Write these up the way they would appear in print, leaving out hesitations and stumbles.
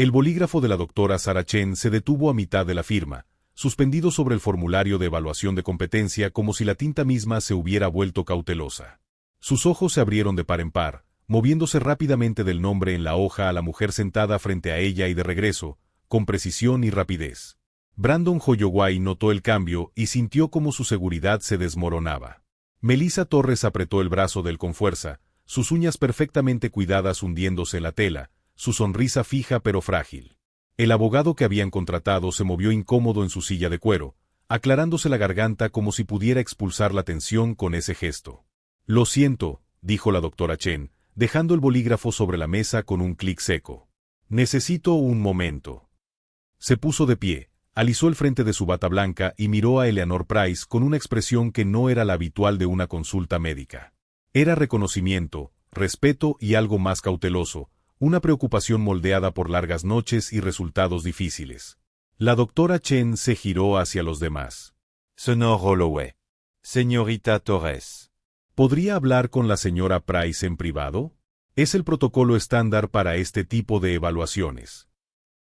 El bolígrafo de la doctora Sarah Chen se detuvo a mitad de la firma, suspendido sobre el formulario de evaluación de competencia como si la tinta misma se hubiera vuelto cautelosa. Sus ojos se abrieron de par en par, moviéndose rápidamente del nombre en la hoja a la mujer sentada frente a ella y de regreso, con precisión y rapidez. Brandon Holloway notó el cambio y sintió como su seguridad se desmoronaba. Melissa Torres apretó el brazo de él con fuerza, sus uñas perfectamente cuidadas hundiéndose en la tela, su sonrisa fija pero frágil. El abogado que habían contratado se movió incómodo en su silla de cuero, aclarándose la garganta como si pudiera expulsar la tensión con ese gesto. «Lo siento», dijo la doctora Chen, dejando el bolígrafo sobre la mesa con un clic seco. «Necesito un momento». Se puso de pie, alisó el frente de su bata blanca y miró a Eleanor Price con una expresión que no era la habitual de una consulta médica. Era reconocimiento, respeto y algo más cauteloso, una preocupación moldeada por largas noches y resultados difíciles. La doctora Chen se giró hacia los demás. Señor Holloway. Señorita Torres. ¿Podría hablar con la señora Price en privado? Es el protocolo estándar para este tipo de evaluaciones.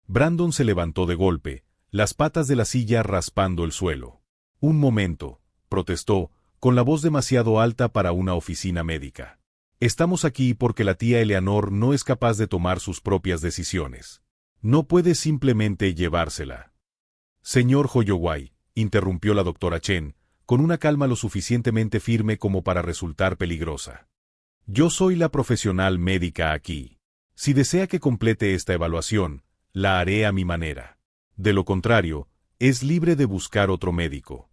Brandon se levantó de golpe, las patas de la silla raspando el suelo. «Un momento», protestó, con la voz demasiado alta para una oficina médica. «Estamos aquí porque la tía Eleanor no es capaz de tomar sus propias decisiones. No puede simplemente llevársela». «Señor Holloway», interrumpió la doctora Chen, con una calma lo suficientemente firme como para resultar peligrosa. «Yo soy la profesional médica aquí. Si desea que complete esta evaluación, la haré a mi manera. De lo contrario, es libre de buscar otro médico».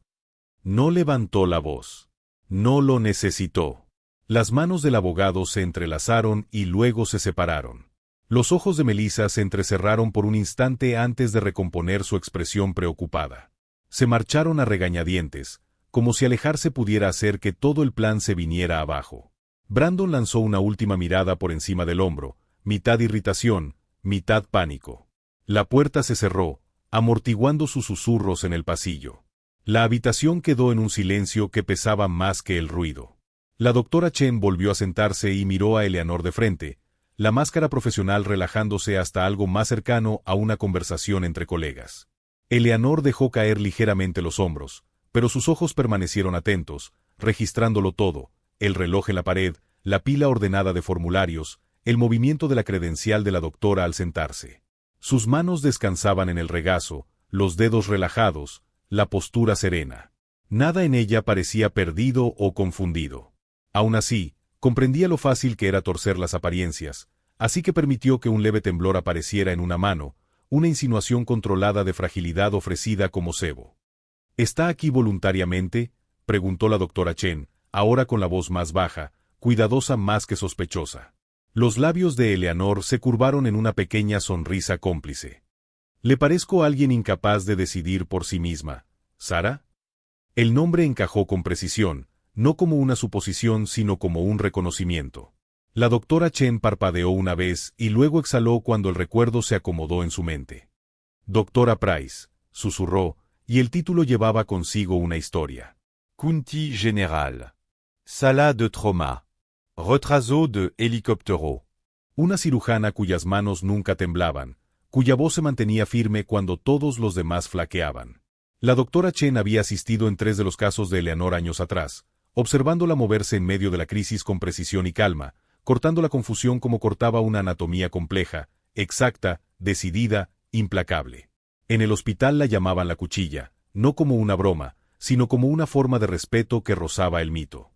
No levantó la voz. No lo necesitó. Las manos del abogado se entrelazaron y luego se separaron. Los ojos de Melissa se entrecerraron por un instante antes de recomponer su expresión preocupada. Se marcharon a regañadientes, como si alejarse pudiera hacer que todo el plan se viniera abajo. Brandon lanzó una última mirada por encima del hombro, mitad irritación, mitad pánico. La puerta se cerró, amortiguando sus susurros en el pasillo. La habitación quedó en un silencio que pesaba más que el ruido. La doctora Chen volvió a sentarse y miró a Eleanor de frente, la máscara profesional relajándose hasta algo más cercano a una conversación entre colegas. Eleanor dejó caer ligeramente los hombros, pero sus ojos permanecieron atentos, registrándolo todo, el reloj en la pared, la pila ordenada de formularios, el movimiento de la credencial de la doctora al sentarse. Sus manos descansaban en el regazo, los dedos relajados, la postura serena. Nada en ella parecía perdido o confundido. Aún así, comprendía lo fácil que era torcer las apariencias, así que permitió que un leve temblor apareciera en una mano, una insinuación controlada de fragilidad ofrecida como cebo. ¿Está aquí voluntariamente?, preguntó la doctora Chen, ahora con la voz más baja, cuidadosa más que sospechosa. Los labios de Eleanor se curvaron en una pequeña sonrisa cómplice. ¿Le parezco alguien incapaz de decidir por sí misma, Sarah? El nombre encajó con precisión, no como una suposición sino como un reconocimiento. La doctora Chen parpadeó una vez y luego exhaló cuando el recuerdo se acomodó en su mente. Doctora Price, susurró, y el título llevaba consigo una historia. Kunti General. Sala de trauma. Retraso de helicóptero. Una cirujana cuyas manos nunca temblaban, cuya voz se mantenía firme cuando todos los demás flaqueaban. La doctora Chen había asistido en 3 de los casos de Eleanor años atrás, observándola moverse en medio de la crisis con precisión y calma, cortando la confusión como cortaba una anatomía compleja, exacta, decidida, implacable. En el hospital la llamaban la cuchilla, no como una broma, sino como una forma de respeto que rozaba el mito.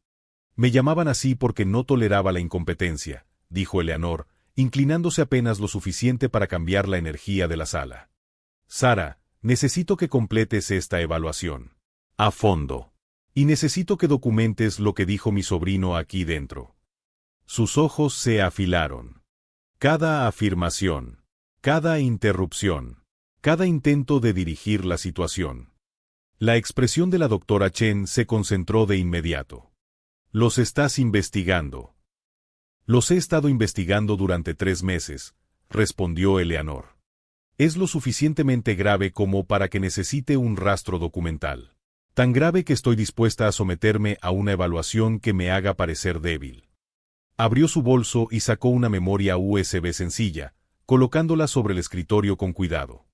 Me llamaban así porque no toleraba la incompetencia, dijo Eleanor, inclinándose apenas lo suficiente para cambiar la energía de la sala. Sarah, necesito que completes esta evaluación. A fondo. Y necesito que documentes lo que dijo mi sobrino aquí dentro. Sus ojos se afilaron. Cada afirmación, cada interrupción, cada intento de dirigir la situación. La expresión de la doctora Chen se concentró de inmediato. Los estás investigando. Los he estado investigando durante 3 meses, respondió Eleanor. Es lo suficientemente grave como para que necesite un rastro documental. Tan grave que estoy dispuesta a someterme a una evaluación que me haga parecer débil. Abrió su bolso y sacó una memoria USB sencilla, colocándola sobre el escritorio con cuidado.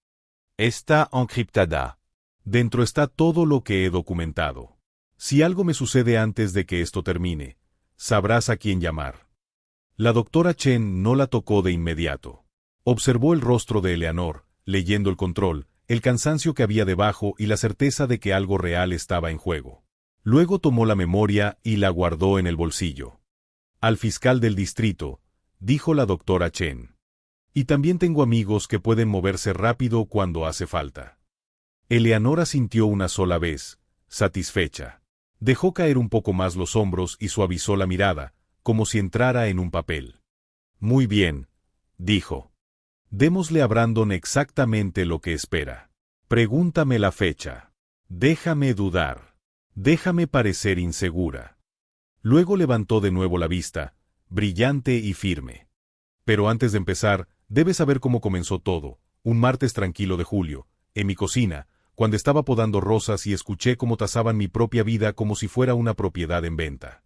Está encriptada. Dentro está todo lo que he documentado. Si algo me sucede antes de que esto termine, sabrás a quién llamar. La doctora Chen no la tocó de inmediato. Observó el rostro de Eleanor, leyendo el control, el cansancio que había debajo y la certeza de que algo real estaba en juego. Luego tomó la memoria y la guardó en el bolsillo. Al fiscal del distrito, dijo la doctora Chen. Y también tengo amigos que pueden moverse rápido cuando hace falta. Eleanor asintió una sola vez, satisfecha. Dejó caer un poco más los hombros y suavizó la mirada, como si entrara en un papel. Muy bien, dijo. Démosle a Brandon exactamente lo que espera. Pregúntame la fecha. Déjame dudar. Déjame parecer insegura. Luego levantó de nuevo la vista, brillante y firme. Pero antes de empezar, debes saber cómo comenzó todo, un martes tranquilo de julio, en mi cocina, cuando estaba podando rosas y escuché cómo tasaban mi propia vida como si fuera una propiedad en venta.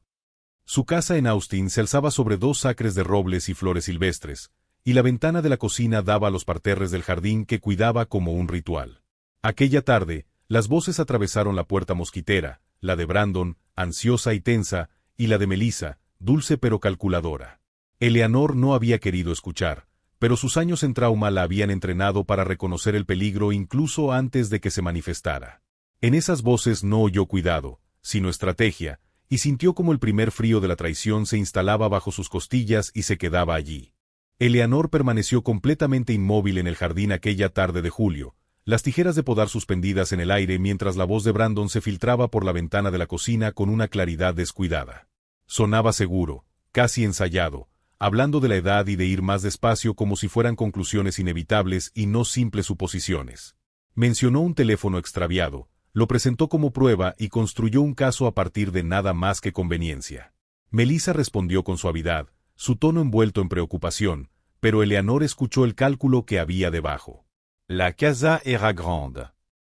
Su casa en Austin se alzaba sobre 2 acres de robles y flores silvestres, y la ventana de la cocina daba a los parterres del jardín que cuidaba como un ritual. Aquella tarde, las voces atravesaron la puerta mosquitera, la de Brandon, ansiosa y tensa, y la de Melissa, dulce pero calculadora. Eleanor no había querido escuchar, pero sus años en trauma la habían entrenado para reconocer el peligro incluso antes de que se manifestara. En esas voces no oyó cuidado, sino estrategia, y sintió como el primer frío de la traición se instalaba bajo sus costillas y se quedaba allí. Eleanor permaneció completamente inmóvil en el jardín aquella tarde de julio, las tijeras de podar suspendidas en el aire mientras la voz de Brandon se filtraba por la ventana de la cocina con una claridad descuidada. Sonaba seguro, casi ensayado, hablando de la edad y de ir más despacio como si fueran conclusiones inevitables y no simples suposiciones. Mencionó un teléfono extraviado, lo presentó como prueba y construyó un caso a partir de nada más que conveniencia. Melissa respondió con suavidad, su tono envuelto en preocupación, pero Eleanor escuchó el cálculo que había debajo. La casa era grande.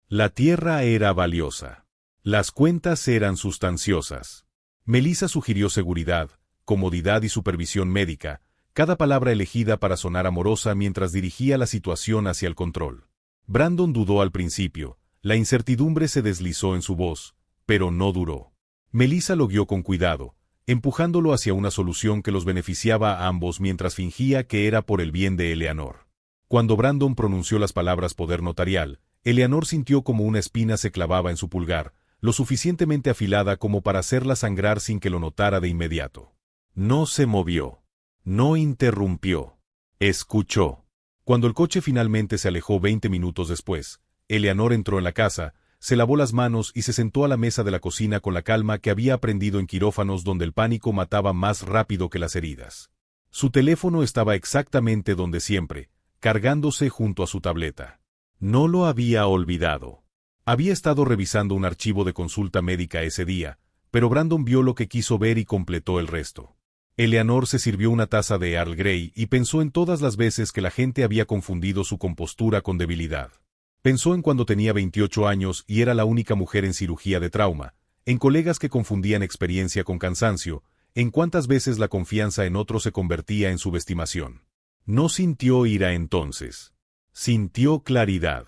La tierra era valiosa. Las cuentas eran sustanciosas. Melissa sugirió seguridad, comodidad y supervisión médica, cada palabra elegida para sonar amorosa mientras dirigía la situación hacia el control. Brandon dudó al principio, la incertidumbre se deslizó en su voz, pero no duró. Melissa lo guió con cuidado, empujándolo hacia una solución que los beneficiaba a ambos mientras fingía que era por el bien de Eleanor. Cuando Brandon pronunció las palabras poder notarial, Eleanor sintió como una espina se clavaba en su pulgar, lo suficientemente afilada como para hacerla sangrar sin que lo notara de inmediato. No se movió. No interrumpió. Escuchó. Cuando el coche finalmente se alejó 20 minutos después, Eleanor entró en la casa, se lavó las manos y se sentó a la mesa de la cocina con la calma que había aprendido en quirófanos donde el pánico mataba más rápido que las heridas. Su teléfono estaba exactamente donde siempre, cargándose junto a su tableta. No lo había olvidado. Había estado revisando un archivo de consulta médica ese día, pero Brandon vio lo que quiso ver y completó el resto. Eleanor se sirvió una taza de Earl Grey y pensó en todas las veces que la gente había confundido su compostura con debilidad. Pensó en cuando tenía 28 años y era la única mujer en cirugía de trauma, en colegas que confundían experiencia con cansancio, en cuántas veces la confianza en otro se convertía en subestimación. No sintió ira entonces. Sintió claridad.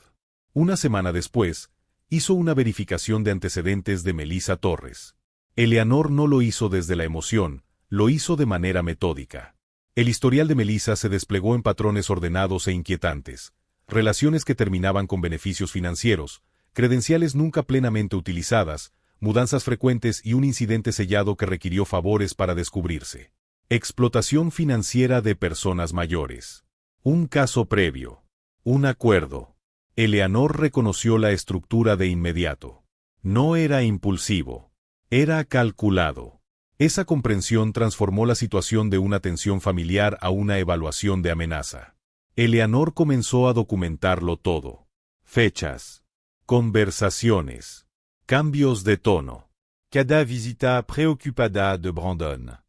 Una semana después, hizo una verificación de antecedentes de Melissa Torres. Eleanor no lo hizo desde la emoción, lo hizo de manera metódica. El historial de Melissa se desplegó en patrones ordenados e inquietantes. Relaciones que terminaban con beneficios financieros, credenciales nunca plenamente utilizadas, mudanzas frecuentes y un incidente sellado que requirió favores para descubrirse. Explotación financiera de personas mayores. Un caso previo. Un acuerdo. Eleanor reconoció la estructura de inmediato. No era impulsivo. Era calculado. Esa comprensión transformó la situación de una tensión familiar a una evaluación de amenaza. Eleanor comenzó a documentarlo todo. Fechas. Conversaciones. Cambios de tono. Cada visita preocupada de Brandon.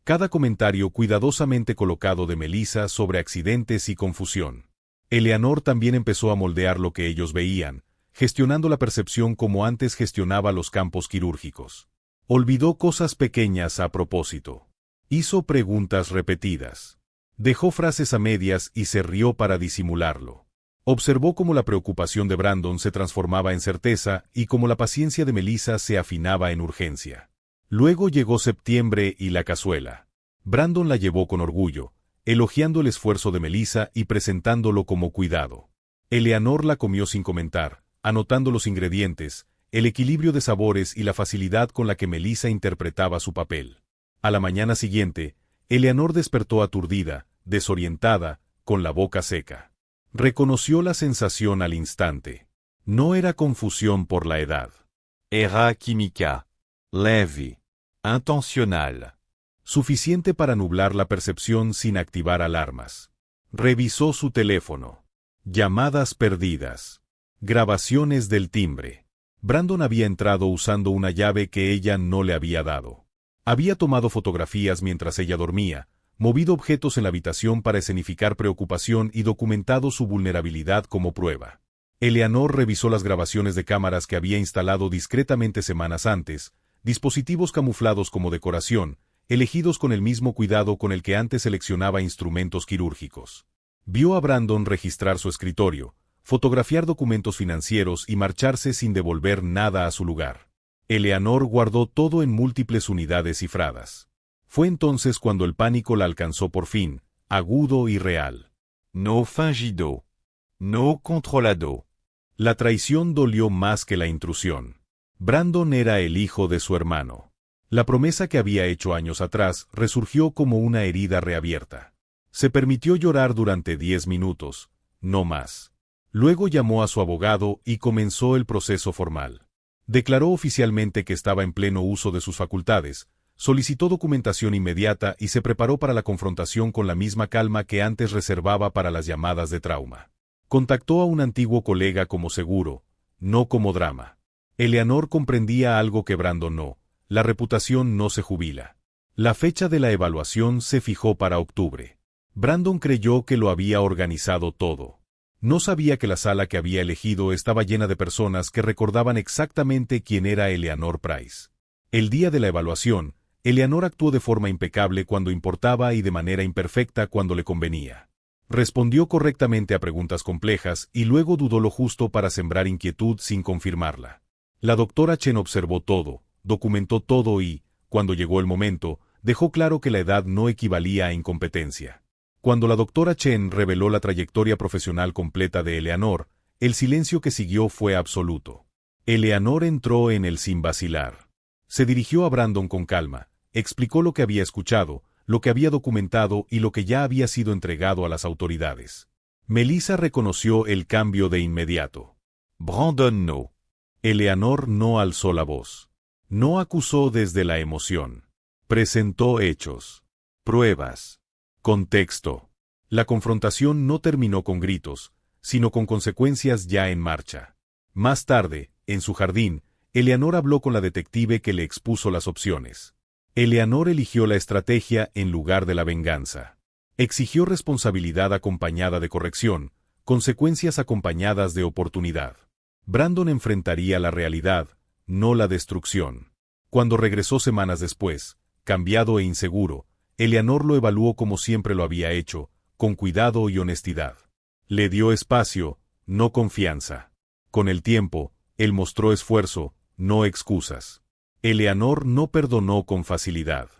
Cada comentario cuidadosamente colocado de Melissa sobre accidentes y confusión. Eleanor también empezó a moldear lo que ellos veían, gestionando la percepción como antes gestionaba los campos quirúrgicos. Olvidó cosas pequeñas a propósito. Hizo preguntas repetidas. Dejó frases a medias y se rió para disimularlo. Observó cómo la preocupación de Brandon se transformaba en certeza y cómo la paciencia de Melissa se afinaba en urgencia. Luego llegó septiembre y la cazuela. Brandon la llevó con orgullo, elogiando el esfuerzo de Melissa y presentándolo como cuidado. Eleanor la comió sin comentar, anotando los ingredientes, el equilibrio de sabores y la facilidad con la que Melissa interpretaba su papel. A la mañana siguiente, Eleanor despertó aturdida, desorientada, con la boca seca. Reconoció la sensación al instante. No era confusión por la edad. Era química. Leve. Intencional. Suficiente para nublar la percepción sin activar alarmas. Revisó su teléfono. Llamadas perdidas. Grabaciones del timbre. Brandon había entrado usando una llave que ella no le había dado. Había tomado fotografías mientras ella dormía, movido objetos en la habitación para escenificar preocupación y documentado su vulnerabilidad como prueba. Eleanor revisó las grabaciones de cámaras que había instalado discretamente semanas antes, dispositivos camuflados como decoración, elegidos con el mismo cuidado con el que antes seleccionaba instrumentos quirúrgicos. Vio a Brandon registrar su escritorio, fotografiar documentos financieros y marcharse sin devolver nada a su lugar. Eleanor guardó todo en múltiples unidades cifradas. Fue entonces cuando el pánico la alcanzó por fin, agudo y real. No fingido. No controlado. La traición dolió más que la intrusión. Brandon era el hijo de su hermano. La promesa que había hecho años atrás resurgió como una herida reabierta. Se permitió llorar durante 10 minutos, no más. Luego llamó a su abogado y comenzó el proceso formal. Declaró oficialmente que estaba en pleno uso de sus facultades, solicitó documentación inmediata y se preparó para la confrontación con la misma calma que antes reservaba para las llamadas de trauma. Contactó a un antiguo colega como seguro, no como drama. Eleanor comprendía algo que Brandon no: la reputación no se jubila. La fecha de la evaluación se fijó para octubre. Brandon creyó que lo había organizado todo. No sabía que la sala que había elegido estaba llena de personas que recordaban exactamente quién era Eleanor Price. El día de la evaluación, Eleanor actuó de forma impecable cuando importaba y de manera imperfecta cuando le convenía. Respondió correctamente a preguntas complejas y luego dudó lo justo para sembrar inquietud sin confirmarla. La doctora Chen observó todo, documentó todo y, cuando llegó el momento, dejó claro que la edad no equivalía a incompetencia. Cuando la doctora Chen reveló la trayectoria profesional completa de Eleanor, el silencio que siguió fue absoluto. Eleanor entró en él sin vacilar. Se dirigió a Brandon con calma, explicó lo que había escuchado, lo que había documentado y lo que ya había sido entregado a las autoridades. Melissa reconoció el cambio de inmediato. Brandon no. Eleanor no alzó la voz. No acusó desde la emoción. Presentó hechos. Pruebas. Contexto. La confrontación no terminó con gritos, sino con consecuencias ya en marcha. Más tarde, en su jardín, Eleanor habló con la detective que le expuso las opciones. Eleanor eligió la estrategia en lugar de la venganza. Exigió responsabilidad acompañada de corrección, consecuencias acompañadas de oportunidad. Brandon enfrentaría la realidad, no la destrucción. Cuando regresó semanas después, cambiado e inseguro, Eleanor lo evaluó como siempre lo había hecho, con cuidado y honestidad. Le dio espacio, no confianza. Con el tiempo, él mostró esfuerzo, no excusas. Eleanor no perdonó con facilidad.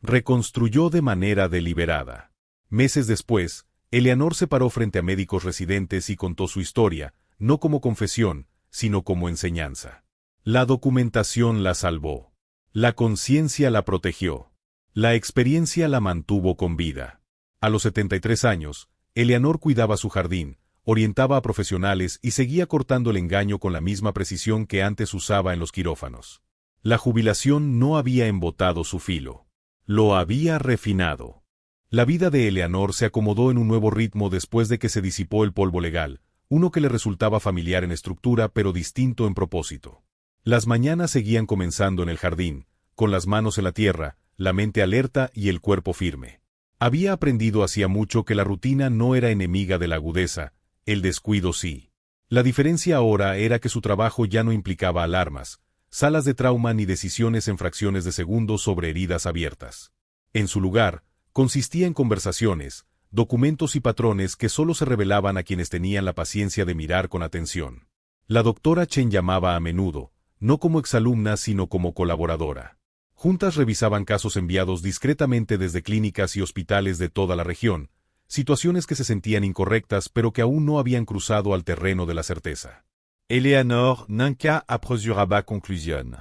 Reconstruyó de manera deliberada. Meses después, Eleanor se paró frente a médicos residentes y contó su historia, no como confesión, sino como enseñanza. La documentación la salvó. La conciencia la protegió. La experiencia la mantuvo con vida. A los 73 años, Eleanor cuidaba su jardín, orientaba a profesionales y seguía cortando el engaño con la misma precisión que antes usaba en los quirófanos. La jubilación no había embotado su filo. Lo había refinado. La vida de Eleanor se acomodó en un nuevo ritmo después de que se disipó el polvo legal, uno que le resultaba familiar en estructura pero distinto en propósito. Las mañanas seguían comenzando en el jardín, con las manos en la tierra, la mente alerta y el cuerpo firme. Había aprendido hacía mucho que la rutina no era enemiga de la agudeza, el descuido sí. La diferencia ahora era que su trabajo ya no implicaba alarmas, salas de trauma ni decisiones en fracciones de segundos sobre heridas abiertas. En su lugar, consistía en conversaciones, documentos y patrones que solo se revelaban a quienes tenían la paciencia de mirar con atención. La doctora Chen llamaba a menudo, no como exalumna sino como colaboradora. Juntas revisaban casos enviados discretamente desde clínicas y hospitales de toda la región, situaciones que se sentían incorrectas pero que aún no habían cruzado al terreno de la certeza. Eleanor nunca apresuraba conclusión.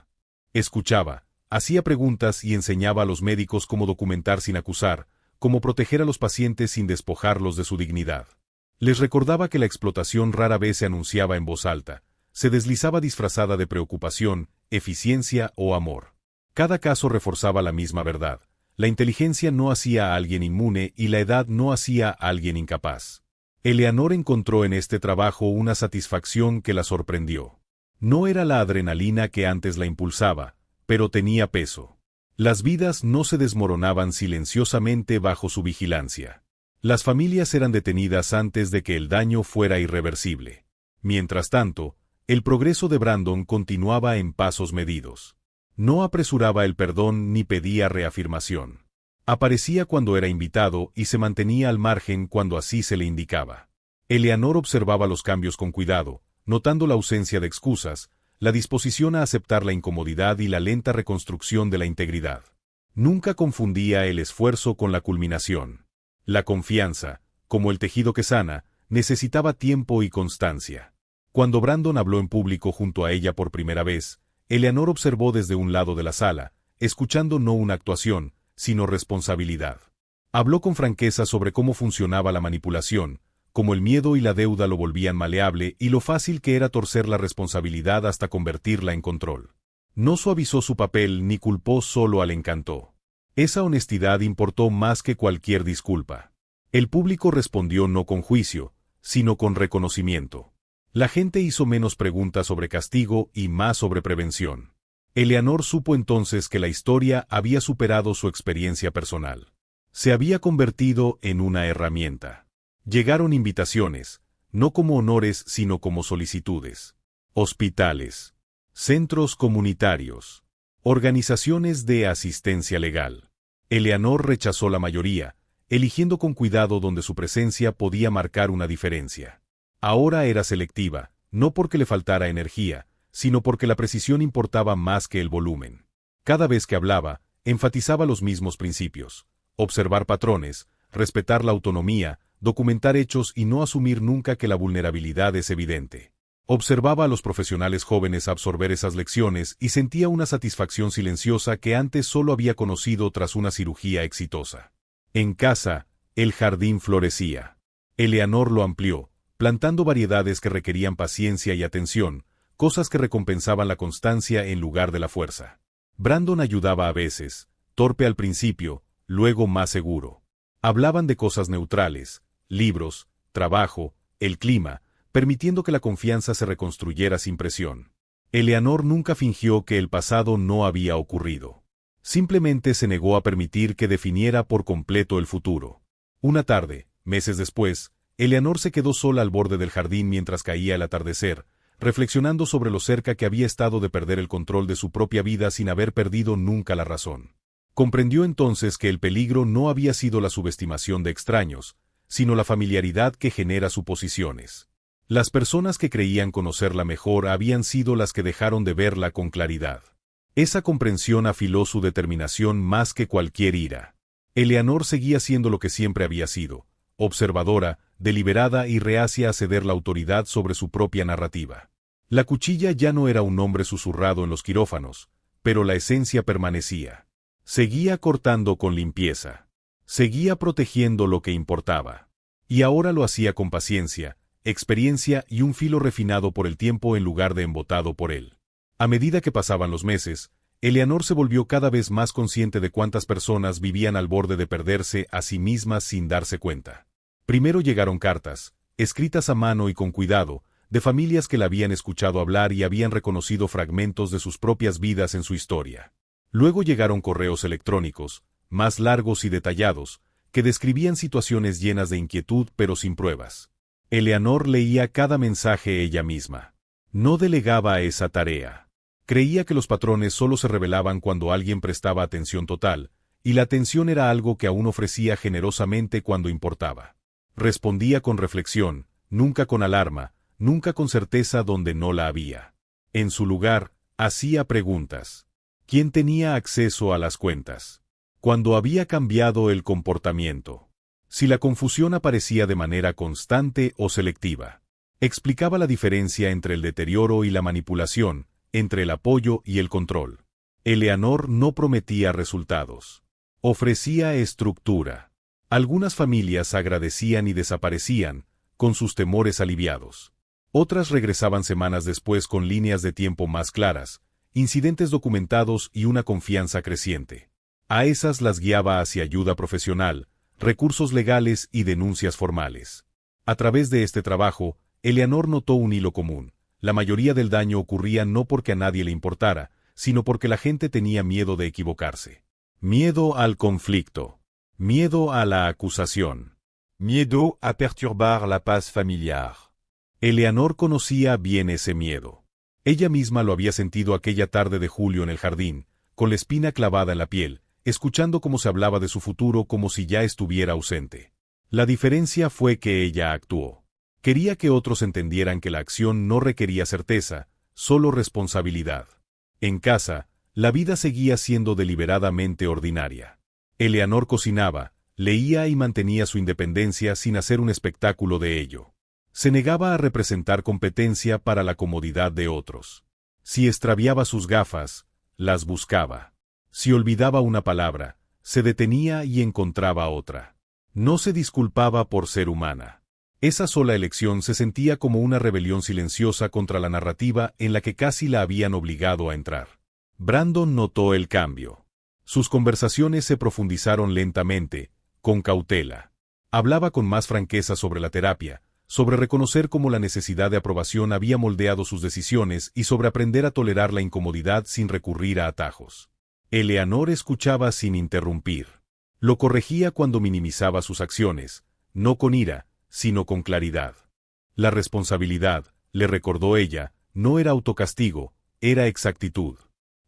Escuchaba, hacía preguntas y enseñaba a los médicos cómo documentar sin acusar, cómo proteger a los pacientes sin despojarlos de su dignidad. Les recordaba que la explotación rara vez se anunciaba en voz alta, se deslizaba disfrazada de preocupación, eficiencia o amor. Cada caso reforzaba la misma verdad. La inteligencia no hacía a alguien inmune y la edad no hacía a alguien incapaz. Eleanor encontró en este trabajo una satisfacción que la sorprendió. No era la adrenalina que antes la impulsaba, pero tenía peso. Las vidas no se desmoronaban silenciosamente bajo su vigilancia. Las familias eran detenidas antes de que el daño fuera irreversible. Mientras tanto, el progreso de Brandon continuaba en pasos medidos. No apresuraba el perdón ni pedía reafirmación. Aparecía cuando era invitado y se mantenía al margen cuando así se le indicaba. Eleanor observaba los cambios con cuidado, notando la ausencia de excusas, la disposición a aceptar la incomodidad y la lenta reconstrucción de la integridad. Nunca confundía el esfuerzo con la culminación. La confianza, como el tejido que sana, necesitaba tiempo y constancia. Cuando Brandon habló en público junto a ella por primera vez, Eleanor observó desde un lado de la sala, escuchando no una actuación, sino responsabilidad. Habló con franqueza sobre cómo funcionaba la manipulación, cómo el miedo y la deuda lo volvían maleable y lo fácil que era torcer la responsabilidad hasta convertirla en control. No suavizó su papel ni culpó, solo al encantó. Esa honestidad importó más que cualquier disculpa. El público respondió no con juicio, sino con reconocimiento. La gente hizo menos preguntas sobre castigo y más sobre prevención. Eleanor supo entonces que la historia había superado su experiencia personal. Se había convertido en una herramienta. Llegaron invitaciones, no como honores sino como solicitudes. Hospitales, centros comunitarios, organizaciones de asistencia legal. Eleanor rechazó la mayoría, eligiendo con cuidado donde su presencia podía marcar una diferencia. Ahora era selectiva, no porque le faltara energía, sino porque la precisión importaba más que el volumen. Cada vez que hablaba, enfatizaba los mismos principios: observar patrones, respetar la autonomía, documentar hechos y no asumir nunca que la vulnerabilidad es evidente. Observaba a los profesionales jóvenes absorber esas lecciones y sentía una satisfacción silenciosa que antes solo había conocido tras una cirugía exitosa. En casa, el jardín florecía. Eleanor lo amplió, plantando variedades que requerían paciencia y atención, cosas que recompensaban la constancia en lugar de la fuerza. Brandon ayudaba a veces, torpe al principio, luego más seguro. Hablaban de cosas neutrales, libros, trabajo, el clima, permitiendo que la confianza se reconstruyera sin presión. Eleanor nunca fingió que el pasado no había ocurrido. Simplemente se negó a permitir que definiera por completo el futuro. Una tarde, meses después, Eleanor se quedó sola al borde del jardín mientras caía el atardecer, reflexionando sobre lo cerca que había estado de perder el control de su propia vida sin haber perdido nunca la razón. Comprendió entonces que el peligro no había sido la subestimación de extraños, sino la familiaridad que genera suposiciones. Las personas que creían conocerla mejor habían sido las que dejaron de verla con claridad. Esa comprensión afiló su determinación más que cualquier ira. Eleanor seguía siendo lo que siempre había sido: observadora, deliberada y reacia a ceder la autoridad sobre su propia narrativa. La cuchilla ya no era un nombre susurrado en los quirófanos, pero la esencia permanecía. Seguía cortando con limpieza. Seguía protegiendo lo que importaba. Y ahora lo hacía con paciencia, experiencia y un filo refinado por el tiempo en lugar de embotado por él. A medida que pasaban los meses, Eleanor se volvió cada vez más consciente de cuántas personas vivían al borde de perderse a sí mismas sin darse cuenta. Primero llegaron cartas, escritas a mano y con cuidado, de familias que la habían escuchado hablar y habían reconocido fragmentos de sus propias vidas en su historia. Luego llegaron correos electrónicos, más largos y detallados, que describían situaciones llenas de inquietud pero sin pruebas. Eleanor leía cada mensaje ella misma. No delegaba esa tarea. Creía que los patrones solo se revelaban cuando alguien prestaba atención total, y la atención era algo que aún ofrecía generosamente cuando importaba. Respondía con reflexión, nunca con alarma, nunca con certeza donde no la había. En su lugar, hacía preguntas. ¿Quién tenía acceso a las cuentas? ¿Cuándo había cambiado el comportamiento? Si la confusión aparecía de manera constante o selectiva. Explicaba la diferencia entre el deterioro y la manipulación, entre el apoyo y el control. Eleanor no prometía resultados. Ofrecía estructura. Algunas familias agradecían y desaparecían, con sus temores aliviados. Otras regresaban semanas después con líneas de tiempo más claras, incidentes documentados y una confianza creciente. A esas las guiaba hacia ayuda profesional, recursos legales y denuncias formales. A través de este trabajo, Eleanor notó un hilo común. La mayoría del daño ocurría no porque a nadie le importara, sino porque la gente tenía miedo de equivocarse. Miedo al conflicto. Miedo a la acusación. Miedo a perturbar la paz familiar. Eleanor conocía bien ese miedo. Ella misma lo había sentido aquella tarde de julio en el jardín, con la espina clavada en la piel, escuchando cómo se hablaba de su futuro como si ya estuviera ausente. La diferencia fue que ella actuó. Quería que otros entendieran que la acción no requería certeza, solo responsabilidad. En casa, la vida seguía siendo deliberadamente ordinaria. Eleanor cocinaba, leía y mantenía su independencia sin hacer un espectáculo de ello. Se negaba a representar competencia para la comodidad de otros. Si extraviaba sus gafas, las buscaba. Si olvidaba una palabra, se detenía y encontraba otra. No se disculpaba por ser humana. Esa sola elección se sentía como una rebelión silenciosa contra la narrativa en la que casi la habían obligado a entrar. Brandon notó el cambio. Sus conversaciones se profundizaron lentamente, con cautela. Hablaba con más franqueza sobre la terapia, sobre reconocer cómo la necesidad de aprobación había moldeado sus decisiones y sobre aprender a tolerar la incomodidad sin recurrir a atajos. Eleanor escuchaba sin interrumpir. Lo corregía cuando minimizaba sus acciones, no con ira, sino con claridad. La responsabilidad, le recordó ella, no era autocastigo, era exactitud.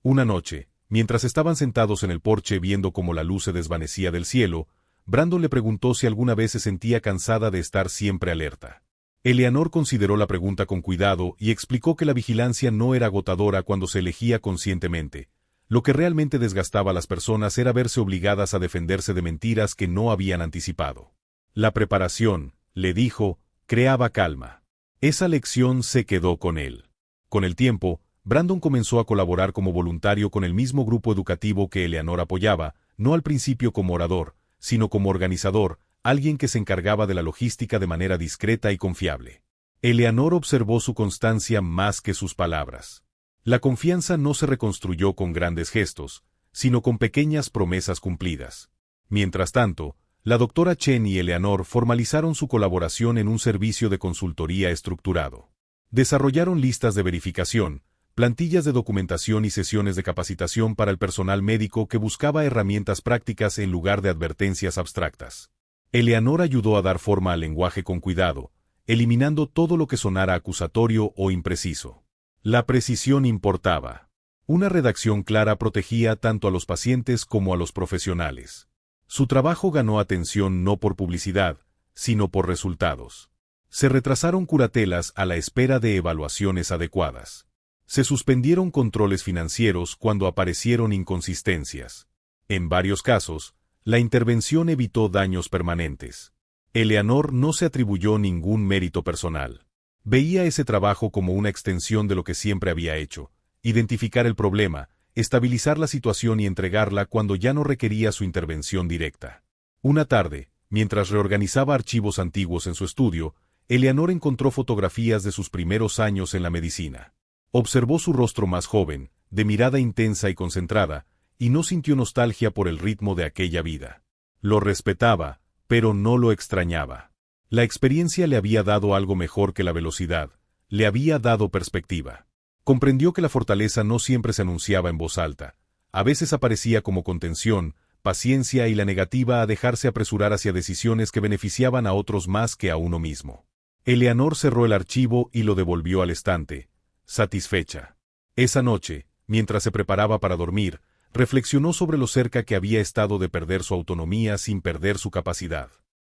Una noche, mientras estaban sentados en el porche viendo cómo la luz se desvanecía del cielo, Brandon le preguntó si alguna vez se sentía cansada de estar siempre alerta. Eleanor consideró la pregunta con cuidado y explicó que la vigilancia no era agotadora cuando se elegía conscientemente. Lo que realmente desgastaba a las personas era verse obligadas a defenderse de mentiras que no habían anticipado. La preparación, le dijo, creaba calma. Esa lección se quedó con él. Con el tiempo, Brandon comenzó a colaborar como voluntario con el mismo grupo educativo que Eleanor apoyaba, no al principio como orador, sino como organizador, alguien que se encargaba de la logística de manera discreta y confiable. Eleanor observó su constancia más que sus palabras. La confianza no se reconstruyó con grandes gestos, sino con pequeñas promesas cumplidas. Mientras tanto, la doctora Chen y Eleanor formalizaron su colaboración en un servicio de consultoría estructurado. Desarrollaron listas de verificación, plantillas de documentación y sesiones de capacitación para el personal médico que buscaba herramientas prácticas en lugar de advertencias abstractas. Eleanor ayudó a dar forma al lenguaje con cuidado, eliminando todo lo que sonara acusatorio o impreciso. La precisión importaba. Una redacción clara protegía tanto a los pacientes como a los profesionales. Su trabajo ganó atención no por publicidad, sino por resultados. Se retrasaron curatelas a la espera de evaluaciones adecuadas. Se suspendieron controles financieros cuando aparecieron inconsistencias. En varios casos, la intervención evitó daños permanentes. Eleanor no se atribuyó ningún mérito personal. Veía ese trabajo como una extensión de lo que siempre había hecho: identificar el problema, estabilizar la situación y entregarla cuando ya no requería su intervención directa. Una tarde, mientras reorganizaba archivos antiguos en su estudio, Eleanor encontró fotografías de sus primeros años en la medicina. Observó su rostro más joven, de mirada intensa y concentrada, y no sintió nostalgia por el ritmo de aquella vida. Lo respetaba, pero no lo extrañaba. La experiencia le había dado algo mejor que la velocidad, le había dado perspectiva. Comprendió que la fortaleza no siempre se anunciaba en voz alta. A veces aparecía como contención, paciencia y la negativa a dejarse apresurar hacia decisiones que beneficiaban a otros más que a uno mismo. Eleanor cerró el archivo y lo devolvió al estante, satisfecha. Esa noche, mientras se preparaba para dormir, reflexionó sobre lo cerca que había estado de perder su autonomía sin perder su capacidad.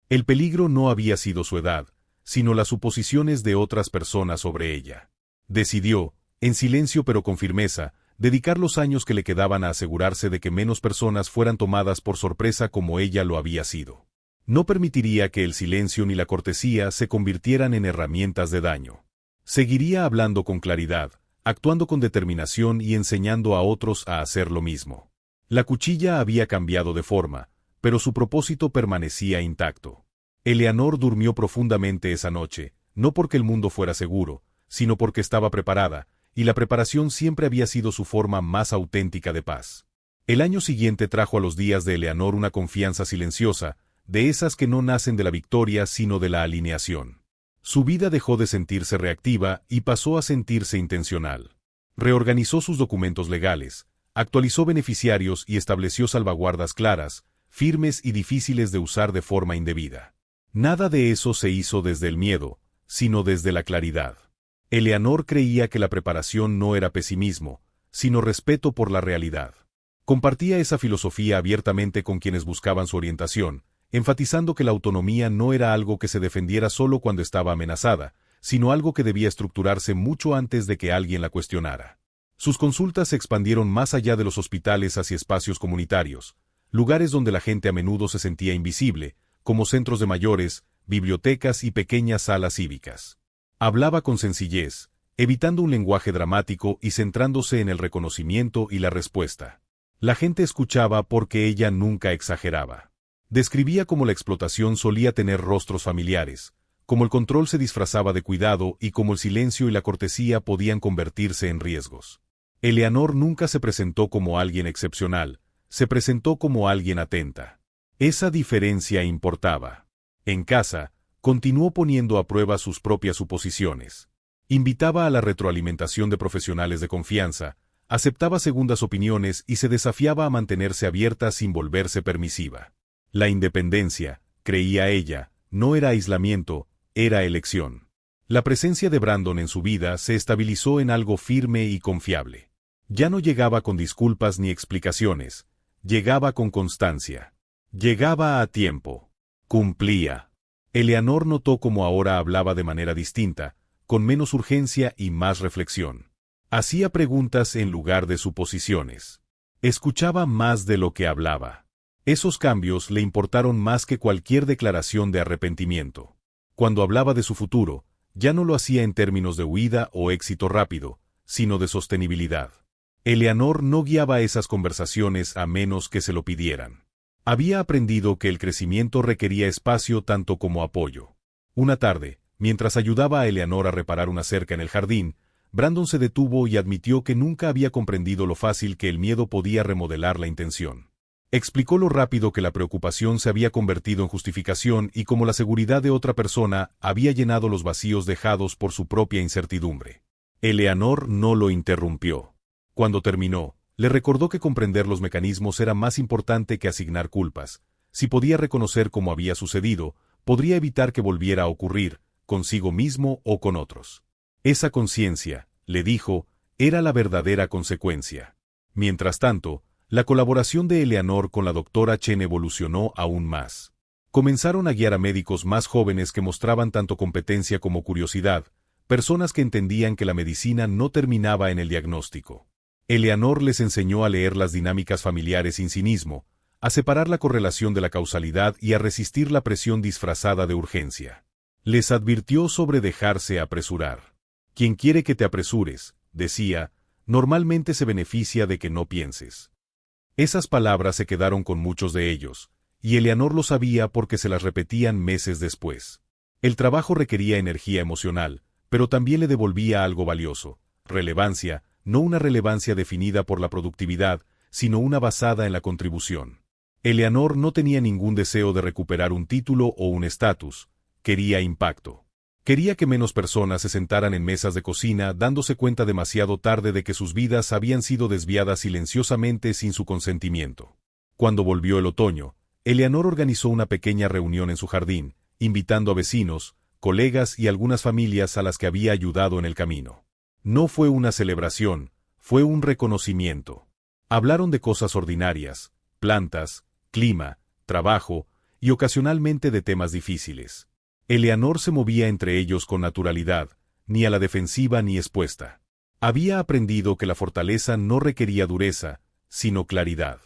El peligro no había sido su edad, sino las suposiciones de otras personas sobre ella. Decidió, en silencio pero con firmeza, dedicar los años que le quedaban a asegurarse de que menos personas fueran tomadas por sorpresa como ella lo había sido. No permitiría que el silencio ni la cortesía se convirtieran en herramientas de daño. Seguiría hablando con claridad, actuando con determinación y enseñando a otros a hacer lo mismo. La cuchilla había cambiado de forma, pero su propósito permanecía intacto. Eleanor durmió profundamente esa noche, no porque el mundo fuera seguro, sino porque estaba preparada, y la preparación siempre había sido su forma más auténtica de paz. El año siguiente trajo a los días de Eleanor una confianza silenciosa, de esas que no nacen de la victoria sino de la alineación. Su vida dejó de sentirse reactiva y pasó a sentirse intencional. Reorganizó sus documentos legales, actualizó beneficiarios y estableció salvaguardas claras, firmes y difíciles de usar de forma indebida. Nada de eso se hizo desde el miedo, sino desde la claridad. Eleanor creía que la preparación no era pesimismo, sino respeto por la realidad. Compartía esa filosofía abiertamente con quienes buscaban su orientación, enfatizando que la autonomía no era algo que se defendiera solo cuando estaba amenazada, sino algo que debía estructurarse mucho antes de que alguien la cuestionara. Sus consultas se expandieron más allá de los hospitales hacia espacios comunitarios, lugares donde la gente a menudo se sentía invisible, como centros de mayores, bibliotecas y pequeñas salas cívicas. Hablaba con sencillez, evitando un lenguaje dramático y centrándose en el reconocimiento y la respuesta. La gente escuchaba porque ella nunca exageraba. Describía cómo la explotación solía tener rostros familiares, cómo el control se disfrazaba de cuidado y cómo el silencio y la cortesía podían convertirse en riesgos. Eleanor nunca se presentó como alguien excepcional, se presentó como alguien atenta. Esa diferencia importaba. En casa, continuó poniendo a prueba sus propias suposiciones. Invitaba a la retroalimentación de profesionales de confianza, aceptaba segundas opiniones y se desafiaba a mantenerse abierta sin volverse permisiva. La independencia, creía ella, no era aislamiento, era elección. La presencia de Brandon en su vida se estabilizó en algo firme y confiable. Ya no llegaba con disculpas ni explicaciones, llegaba con constancia. Llegaba a tiempo. Cumplía. Eleanor notó cómo ahora hablaba de manera distinta, con menos urgencia y más reflexión. Hacía preguntas en lugar de suposiciones. Escuchaba más de lo que hablaba. Esos cambios le importaron más que cualquier declaración de arrepentimiento. Cuando hablaba de su futuro, ya no lo hacía en términos de huida o éxito rápido, sino de sostenibilidad. Eleanor no guiaba esas conversaciones a menos que se lo pidieran. Había aprendido que el crecimiento requería espacio tanto como apoyo. Una tarde, mientras ayudaba a Eleanor a reparar una cerca en el jardín, Brandon se detuvo y admitió que nunca había comprendido lo fácil que el miedo podía remodelar la intención. Explicó lo rápido que la preocupación se había convertido en justificación y cómo la seguridad de otra persona había llenado los vacíos dejados por su propia incertidumbre. Eleanor no lo interrumpió. Cuando terminó, le recordó que comprender los mecanismos era más importante que asignar culpas. Si podía reconocer cómo había sucedido, podría evitar que volviera a ocurrir, consigo mismo o con otros. Esa conciencia, le dijo, era la verdadera consecuencia. Mientras tanto, la colaboración de Eleanor con la doctora Chen evolucionó aún más. Comenzaron a guiar a médicos más jóvenes que mostraban tanto competencia como curiosidad, personas que entendían que la medicina no terminaba en el diagnóstico. Eleanor les enseñó a leer las dinámicas familiares sin cinismo, a separar la correlación de la causalidad y a resistir la presión disfrazada de urgencia. Les advirtió sobre dejarse apresurar. Quien quiere que te apresures, decía, normalmente se beneficia de que no pienses. Esas palabras se quedaron con muchos de ellos, y Eleanor lo sabía porque se las repetían meses después. El trabajo requería energía emocional, pero también le devolvía algo valioso, relevancia, no una relevancia definida por la productividad, sino una basada en la contribución. Eleanor no tenía ningún deseo de recuperar un título o un estatus, quería impacto. Quería que menos personas se sentaran en mesas de cocina dándose cuenta demasiado tarde de que sus vidas habían sido desviadas silenciosamente sin su consentimiento. Cuando volvió el otoño, Eleanor organizó una pequeña reunión en su jardín, invitando a vecinos, colegas y algunas familias a las que había ayudado en el camino. No fue una celebración, fue un reconocimiento. Hablaron de cosas ordinarias, plantas, clima, trabajo, y ocasionalmente de temas difíciles. Eleanor se movía entre ellos con naturalidad, ni a la defensiva ni expuesta. Había aprendido que la fortaleza no requería dureza, sino claridad.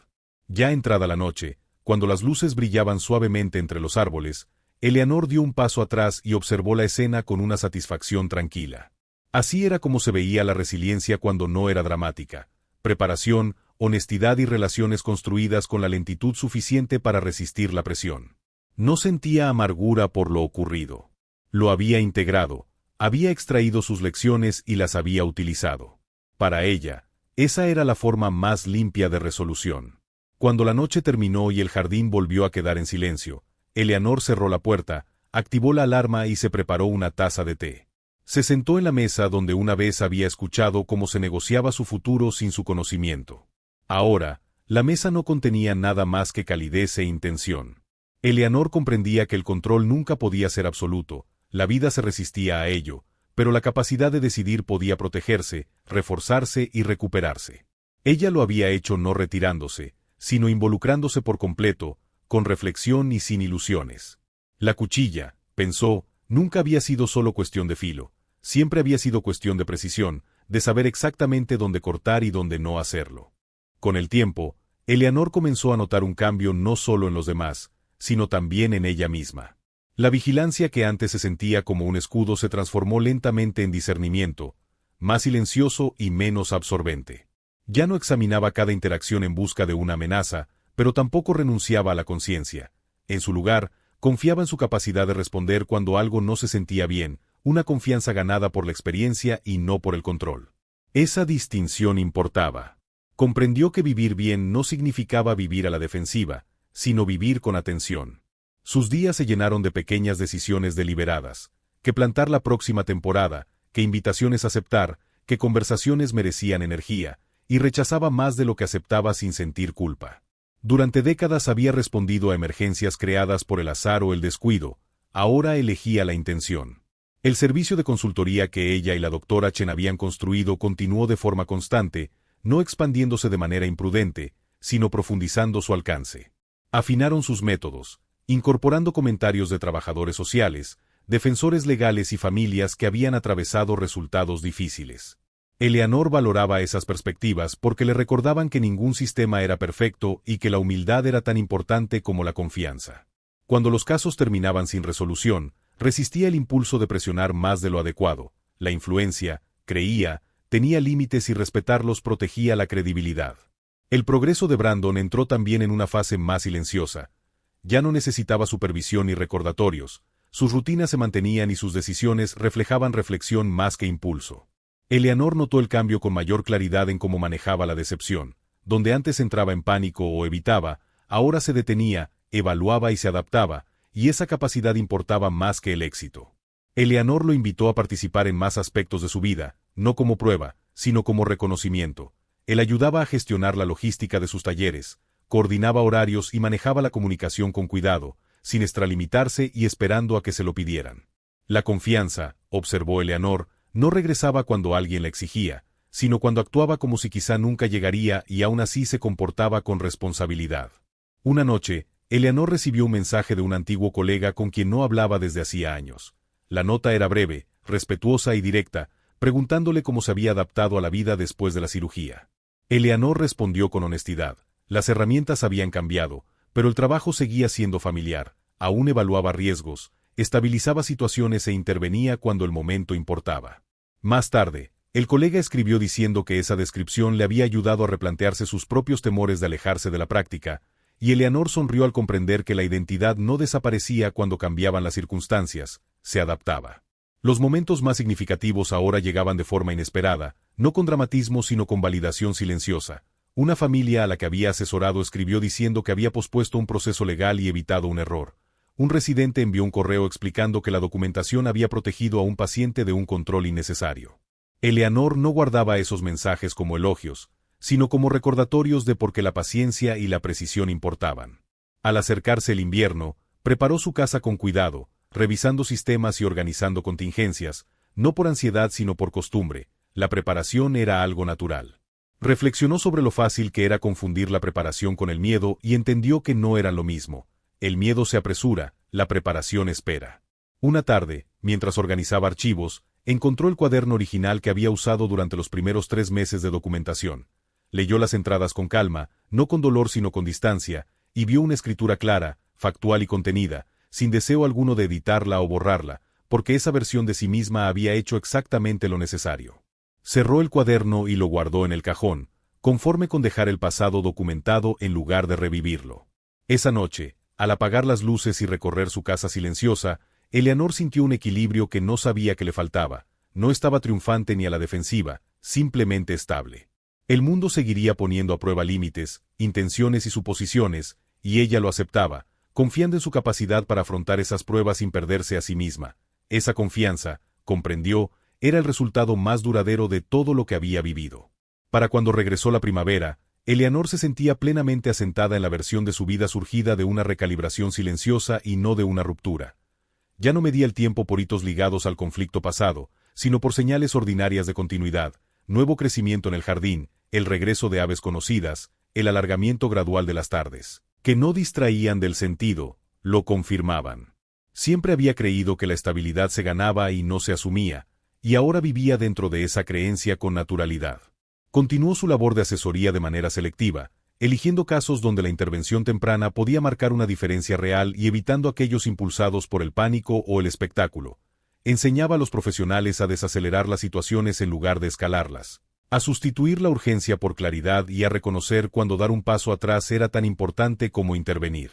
Ya entrada la noche, cuando las luces brillaban suavemente entre los árboles, Eleanor dio un paso atrás y observó la escena con una satisfacción tranquila. Así era como se veía la resiliencia cuando no era dramática: preparación, honestidad y relaciones construidas con la lentitud suficiente para resistir la presión. No sentía amargura por lo ocurrido. Lo había integrado, había extraído sus lecciones y las había utilizado. Para ella, esa era la forma más limpia de resolución. Cuando la noche terminó y el jardín volvió a quedar en silencio, Eleanor cerró la puerta, activó la alarma y se preparó una taza de té. Se sentó en la mesa donde una vez había escuchado cómo se negociaba su futuro sin su conocimiento. Ahora, la mesa no contenía nada más que calidez e intención. Eleanor comprendía que el control nunca podía ser absoluto, la vida se resistía a ello, pero la capacidad de decidir podía protegerse, reforzarse y recuperarse. Ella lo había hecho no retirándose, sino involucrándose por completo, con reflexión y sin ilusiones. La cuchilla, pensó, nunca había sido solo cuestión de filo, siempre había sido cuestión de precisión, de saber exactamente dónde cortar y dónde no hacerlo. Con el tiempo, Eleanor comenzó a notar un cambio no solo en los demás, sino también en ella misma. La vigilancia que antes se sentía como un escudo se transformó lentamente en discernimiento, más silencioso y menos absorbente. Ya no examinaba cada interacción en busca de una amenaza, pero tampoco renunciaba a la conciencia. En su lugar, confiaba en su capacidad de responder cuando algo no se sentía bien, una confianza ganada por la experiencia y no por el control. Esa distinción importaba. Comprendió que vivir bien no significaba vivir a la defensiva, sino vivir con atención. Sus días se llenaron de pequeñas decisiones deliberadas: qué plantar la próxima temporada, qué invitaciones aceptar, qué conversaciones merecían energía, y rechazaba más de lo que aceptaba sin sentir culpa. Durante décadas había respondido a emergencias creadas por el azar o el descuido, ahora elegía la intención. El servicio de consultoría que ella y la doctora Chen habían construido continuó de forma constante, no expandiéndose de manera imprudente, sino profundizando su alcance. Afinaron sus métodos, incorporando comentarios de trabajadores sociales, defensores legales y familias que habían atravesado resultados difíciles. Eleanor valoraba esas perspectivas porque le recordaban que ningún sistema era perfecto y que la humildad era tan importante como la confianza. Cuando los casos terminaban sin resolución, resistía el impulso de presionar más de lo adecuado. La influencia, creía, tenía límites y respetarlos protegía la credibilidad. El progreso de Brandon entró también en una fase más silenciosa. Ya no necesitaba supervisión ni recordatorios, sus rutinas se mantenían y sus decisiones reflejaban reflexión más que impulso. Eleanor notó el cambio con mayor claridad en cómo manejaba la decepción. Donde antes entraba en pánico o evitaba, ahora se detenía, evaluaba y se adaptaba, y esa capacidad importaba más que el éxito. Eleanor lo invitó a participar en más aspectos de su vida, no como prueba, sino como reconocimiento. Él ayudaba a gestionar la logística de sus talleres, coordinaba horarios y manejaba la comunicación con cuidado, sin extralimitarse y esperando a que se lo pidieran. La confianza, observó Eleanor, no regresaba cuando alguien la exigía, sino cuando actuaba como si quizá nunca llegaría y aún así se comportaba con responsabilidad. Una noche, Eleanor recibió un mensaje de un antiguo colega con quien no hablaba desde hacía años. La nota era breve, respetuosa y directa, preguntándole cómo se había adaptado a la vida después de la cirugía. Eleanor respondió con honestidad. Las herramientas habían cambiado, pero el trabajo seguía siendo familiar. Aún evaluaba riesgos, estabilizaba situaciones e intervenía cuando el momento importaba. Más tarde, el colega escribió diciendo que esa descripción le había ayudado a replantearse sus propios temores de alejarse de la práctica, y Eleanor sonrió al comprender que la identidad no desaparecía cuando cambiaban las circunstancias, se adaptaba. Los momentos más significativos ahora llegaban de forma inesperada, no con dramatismo sino con validación silenciosa. Una familia a la que había asesorado escribió diciendo que había pospuesto un proceso legal y evitado un error. Un residente envió un correo explicando que la documentación había protegido a un paciente de un control innecesario. Eleanor no guardaba esos mensajes como elogios, sino como recordatorios de por qué la paciencia y la precisión importaban. Al acercarse el invierno, preparó su casa con cuidado, revisando sistemas y organizando contingencias, no por ansiedad sino por costumbre. La preparación era algo natural. Reflexionó sobre lo fácil que era confundir la preparación con el miedo y entendió que no eran lo mismo. El miedo se apresura, la preparación espera. Una tarde, mientras organizaba archivos, encontró el cuaderno original que había usado durante los primeros 3 meses de documentación. Leyó las entradas con calma, no con dolor sino con distancia, y vio una escritura clara, factual y contenida, sin deseo alguno de editarla o borrarla, porque esa versión de sí misma había hecho exactamente lo necesario. Cerró el cuaderno y lo guardó en el cajón, conforme con dejar el pasado documentado en lugar de revivirlo. Esa noche, al apagar las luces y recorrer su casa silenciosa, Eleanor sintió un equilibrio que no sabía que le faltaba. No estaba triunfante ni a la defensiva, simplemente estable. El mundo seguiría poniendo a prueba límites, intenciones y suposiciones, y ella lo aceptaba, confiando en su capacidad para afrontar esas pruebas sin perderse a sí misma. Esa confianza, comprendió, era el resultado más duradero de todo lo que había vivido. Para cuando regresó la primavera, Eleanor se sentía plenamente asentada en la versión de su vida surgida de una recalibración silenciosa y no de una ruptura. Ya no medía el tiempo por hitos ligados al conflicto pasado, sino por señales ordinarias de continuidad, nuevo crecimiento en el jardín, el regreso de aves conocidas, el alargamiento gradual de las tardes, que no distraían del sentido, lo confirmaban. Siempre había creído que la estabilidad se ganaba y no se asumía, y ahora vivía dentro de esa creencia con naturalidad. Continuó su labor de asesoría de manera selectiva, eligiendo casos donde la intervención temprana podía marcar una diferencia real y evitando aquellos impulsados por el pánico o el espectáculo. Enseñaba a los profesionales a desacelerar las situaciones en lugar de escalarlas, a sustituir la urgencia por claridad y a reconocer cuando dar un paso atrás era tan importante como intervenir.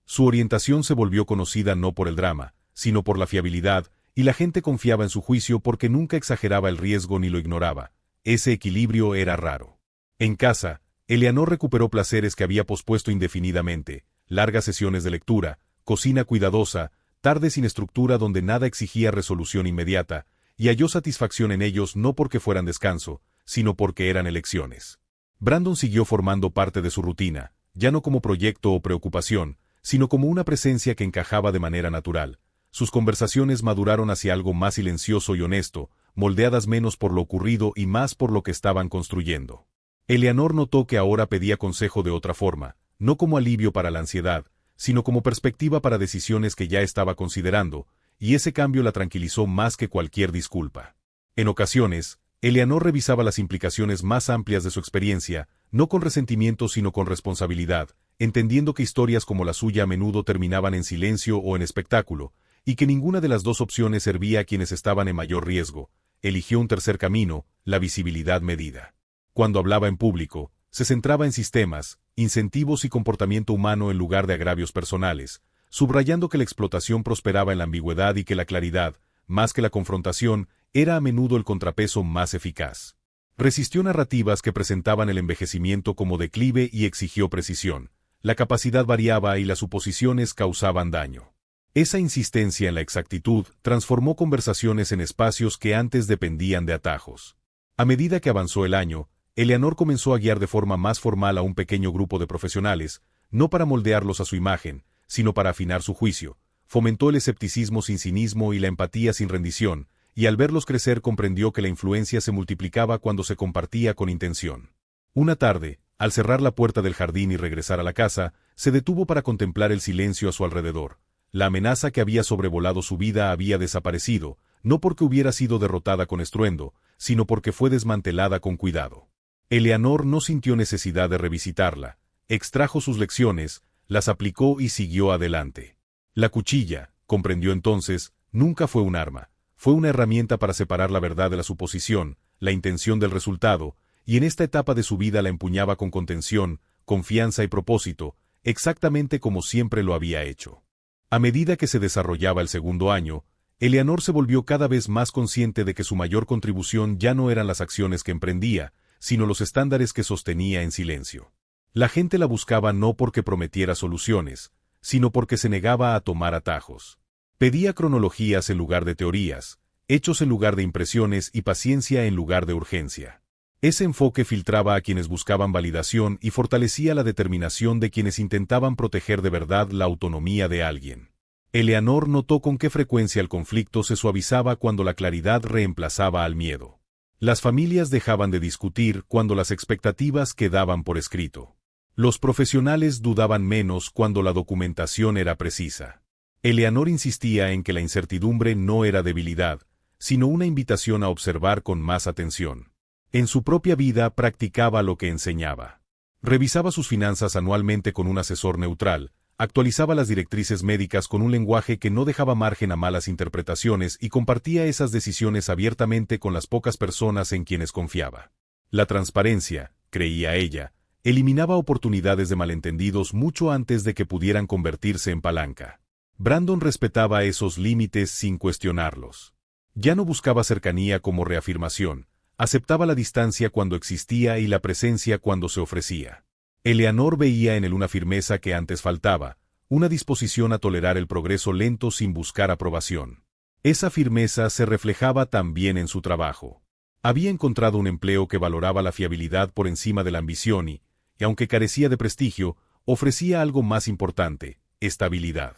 Su orientación se volvió conocida no por el drama, sino por la fiabilidad, y la gente confiaba en su juicio porque nunca exageraba el riesgo ni lo ignoraba. Ese equilibrio era raro. En casa, Eleanor recuperó placeres que había pospuesto indefinidamente, largas sesiones de lectura, cocina cuidadosa, tardes sin estructura donde nada exigía resolución inmediata, y halló satisfacción en ellos no porque fueran descanso, sino porque eran elecciones. Brandon siguió formando parte de su rutina, ya no como proyecto o preocupación, sino como una presencia que encajaba de manera natural. Sus conversaciones maduraron hacia algo más silencioso y honesto, moldeadas menos por lo ocurrido y más por lo que estaban construyendo. Eleanor notó que ahora pedía consejo de otra forma, no como alivio para la ansiedad, sino como perspectiva para decisiones que ya estaba considerando, y ese cambio la tranquilizó más que cualquier disculpa. En ocasiones, Eleanor revisaba las implicaciones más amplias de su experiencia, no con resentimiento sino con responsabilidad, entendiendo que historias como la suya a menudo terminaban en silencio o en espectáculo, y que ninguna de las dos opciones servía a quienes estaban en mayor riesgo. Eligió un tercer camino, la visibilidad medida. Cuando hablaba en público, se centraba en sistemas, incentivos y comportamiento humano en lugar de agravios personales, subrayando que la explotación prosperaba en la ambigüedad y que la claridad, más que la confrontación, era a menudo el contrapeso más eficaz. Resistió narrativas que presentaban el envejecimiento como declive y exigió precisión. La capacidad variaba y las suposiciones causaban daño. Esa insistencia en la exactitud transformó conversaciones en espacios que antes dependían de atajos. A medida que avanzó el año, Eleanor comenzó a guiar de forma más formal a un pequeño grupo de profesionales, no para moldearlos a su imagen, sino para afinar su juicio. Fomentó el escepticismo sin cinismo y la empatía sin rendición, y al verlos crecer comprendió que la influencia se multiplicaba cuando se compartía con intención. Una tarde, al cerrar la puerta del jardín y regresar a la casa, se detuvo para contemplar el silencio a su alrededor. La amenaza que había sobrevolado su vida había desaparecido, no porque hubiera sido derrotada con estruendo, sino porque fue desmantelada con cuidado. Eleanor no sintió necesidad de revisitarla, extrajo sus lecciones, las aplicó y siguió adelante. La cuchilla, comprendió entonces, nunca fue un arma, fue una herramienta para separar la verdad de la suposición, la intención del resultado, y en esta etapa de su vida la empuñaba con contención, confianza y propósito, exactamente como siempre lo había hecho. A medida que se desarrollaba el segundo año, Eleanor se volvió cada vez más consciente de que su mayor contribución ya no eran las acciones que emprendía, sino los estándares que sostenía en silencio. La gente la buscaba no porque prometiera soluciones, sino porque se negaba a tomar atajos. Pedía cronologías en lugar de teorías, hechos en lugar de impresiones y paciencia en lugar de urgencia. Ese enfoque filtraba a quienes buscaban validación y fortalecía la determinación de quienes intentaban proteger de verdad la autonomía de alguien. Eleanor notó con qué frecuencia el conflicto se suavizaba cuando la claridad reemplazaba al miedo. Las familias dejaban de discutir cuando las expectativas quedaban por escrito. Los profesionales dudaban menos cuando la documentación era precisa. Eleanor insistía en que la incertidumbre no era debilidad, sino una invitación a observar con más atención. En su propia vida practicaba lo que enseñaba. Revisaba sus finanzas anualmente con un asesor neutral, actualizaba las directrices médicas con un lenguaje que no dejaba margen a malas interpretaciones y compartía esas decisiones abiertamente con las pocas personas en quienes confiaba. La transparencia, creía ella, eliminaba oportunidades de malentendidos mucho antes de que pudieran convertirse en palanca. Brandon respetaba esos límites sin cuestionarlos. Ya no buscaba cercanía como reafirmación, aceptaba la distancia cuando existía y la presencia cuando se ofrecía. Eleanor veía en él una firmeza que antes faltaba, una disposición a tolerar el progreso lento sin buscar aprobación. Esa firmeza se reflejaba también en su trabajo. Había encontrado un empleo que valoraba la fiabilidad por encima de la ambición y, aunque carecía de prestigio, ofrecía algo más importante, estabilidad.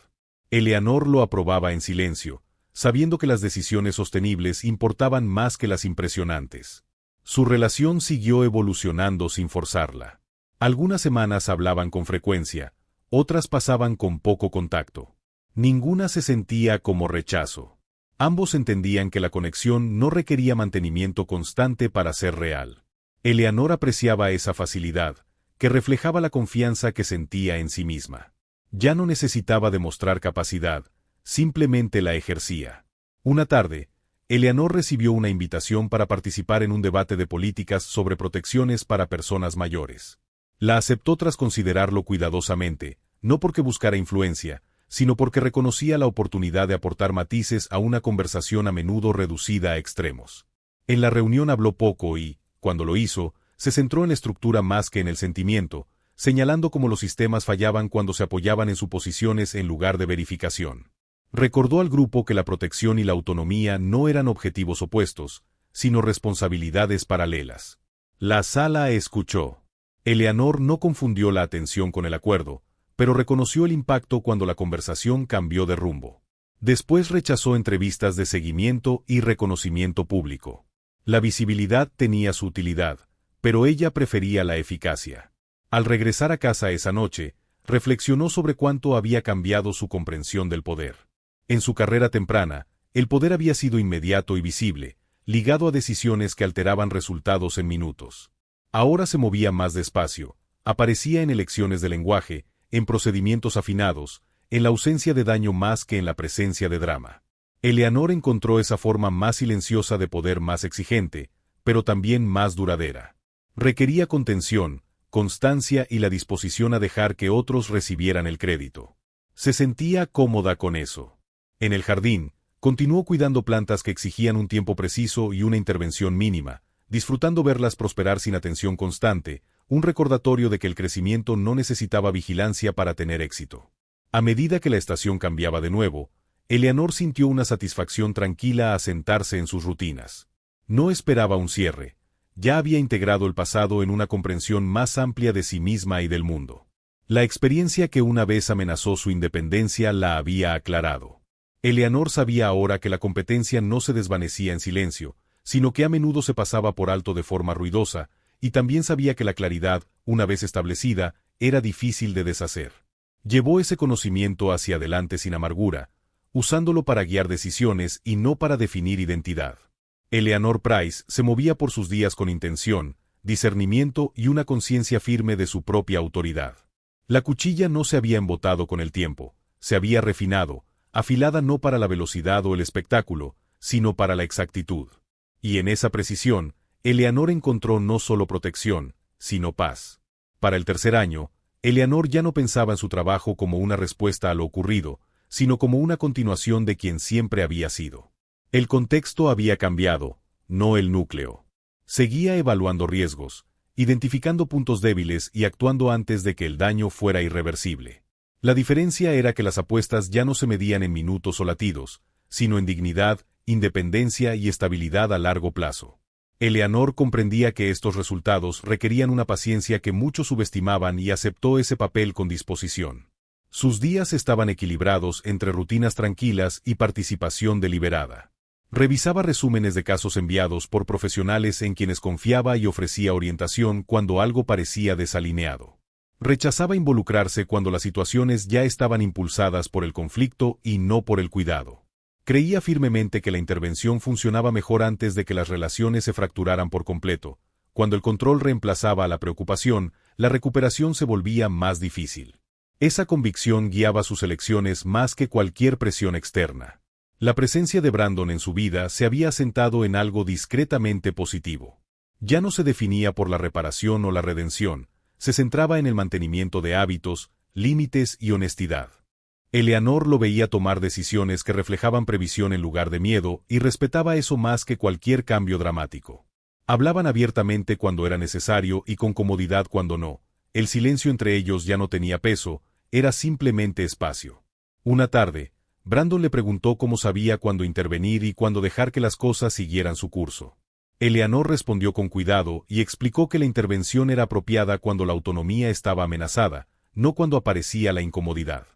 Eleanor lo aprobaba en silencio, sabiendo que las decisiones sostenibles importaban más que las impresionantes. Su relación siguió evolucionando sin forzarla. Algunas semanas hablaban con frecuencia, otras pasaban con poco contacto. Ninguna se sentía como rechazo. Ambos entendían que la conexión no requería mantenimiento constante para ser real. Eleanor apreciaba esa facilidad, que reflejaba la confianza que sentía en sí misma. Ya no necesitaba demostrar capacidad, simplemente la ejercía. Una tarde, Eleanor recibió una invitación para participar en un debate de políticas sobre protecciones para personas mayores. La aceptó tras considerarlo cuidadosamente, no porque buscara influencia, sino porque reconocía la oportunidad de aportar matices a una conversación a menudo reducida a extremos. En la reunión habló poco y, cuando lo hizo, se centró en la estructura más que en el sentimiento, señalando cómo los sistemas fallaban cuando se apoyaban en suposiciones en lugar de verificación. Recordó al grupo que la protección y la autonomía no eran objetivos opuestos, sino responsabilidades paralelas. La sala escuchó. Eleanor no confundió la atención con el acuerdo, pero reconoció el impacto cuando la conversación cambió de rumbo. Después rechazó entrevistas de seguimiento y reconocimiento público. La visibilidad tenía su utilidad, pero ella prefería la eficacia. Al regresar a casa esa noche, reflexionó sobre cuánto había cambiado su comprensión del poder. En su carrera temprana, el poder había sido inmediato y visible, ligado a decisiones que alteraban resultados en minutos. Ahora se movía más despacio, aparecía en elecciones de lenguaje, en procedimientos afinados, en la ausencia de daño más que en la presencia de drama. Eleanor encontró esa forma más silenciosa de poder más exigente, pero también más duradera. Requería contención, constancia y la disposición a dejar que otros recibieran el crédito. Se sentía cómoda con eso. En el jardín, continuó cuidando plantas que exigían un tiempo preciso y una intervención mínima, disfrutando verlas prosperar sin atención constante, un recordatorio de que el crecimiento no necesitaba vigilancia para tener éxito. A medida que la estación cambiaba de nuevo, Eleanor sintió una satisfacción tranquila a sentarse en sus rutinas. No esperaba un cierre. Ya había integrado el pasado en una comprensión más amplia de sí misma y del mundo. La experiencia que una vez amenazó su independencia la había aclarado. Eleanor sabía ahora que la competencia no se desvanecía en silencio, sino que a menudo se pasaba por alto de forma ruidosa, y también sabía que la claridad, una vez establecida, era difícil de deshacer. Llevó ese conocimiento hacia adelante sin amargura, usándolo para guiar decisiones y no para definir identidad. Eleanor Price se movía por sus días con intención, discernimiento y una conciencia firme de su propia autoridad. La cuchilla no se había embotado con el tiempo, se había refinado, afilada no para la velocidad o el espectáculo, sino para la exactitud. Y en esa precisión, Eleanor encontró no solo protección, sino paz. Para el tercer año, Eleanor ya no pensaba en su trabajo como una respuesta a lo ocurrido, sino como una continuación de quien siempre había sido. El contexto había cambiado, no el núcleo. Seguía evaluando riesgos, identificando puntos débiles y actuando antes de que el daño fuera irreversible. La diferencia era que las apuestas ya no se medían en minutos o latidos, sino en dignidad, independencia y estabilidad a largo plazo. Eleanor comprendía que estos resultados requerían una paciencia que muchos subestimaban y aceptó ese papel con disposición. Sus días estaban equilibrados entre rutinas tranquilas y participación deliberada. Revisaba resúmenes de casos enviados por profesionales en quienes confiaba y ofrecía orientación cuando algo parecía desalineado. Rechazaba involucrarse cuando las situaciones ya estaban impulsadas por el conflicto y no por el cuidado. Creía firmemente que la intervención funcionaba mejor antes de que las relaciones se fracturaran por completo. Cuando el control reemplazaba a la preocupación, la recuperación se volvía más difícil. Esa convicción guiaba sus elecciones más que cualquier presión externa. La presencia de Brandon en su vida se había asentado en algo discretamente positivo. Ya no se definía por la reparación o la redención, se centraba en el mantenimiento de hábitos, límites y honestidad. Eleanor lo veía tomar decisiones que reflejaban previsión en lugar de miedo y respetaba eso más que cualquier cambio dramático. Hablaban abiertamente cuando era necesario y con comodidad cuando no. El silencio entre ellos ya no tenía peso, era simplemente espacio. Una tarde, Brandon le preguntó cómo sabía cuándo intervenir y cuándo dejar que las cosas siguieran su curso. Eleanor respondió con cuidado y explicó que la intervención era apropiada cuando la autonomía estaba amenazada, no cuando aparecía la incomodidad.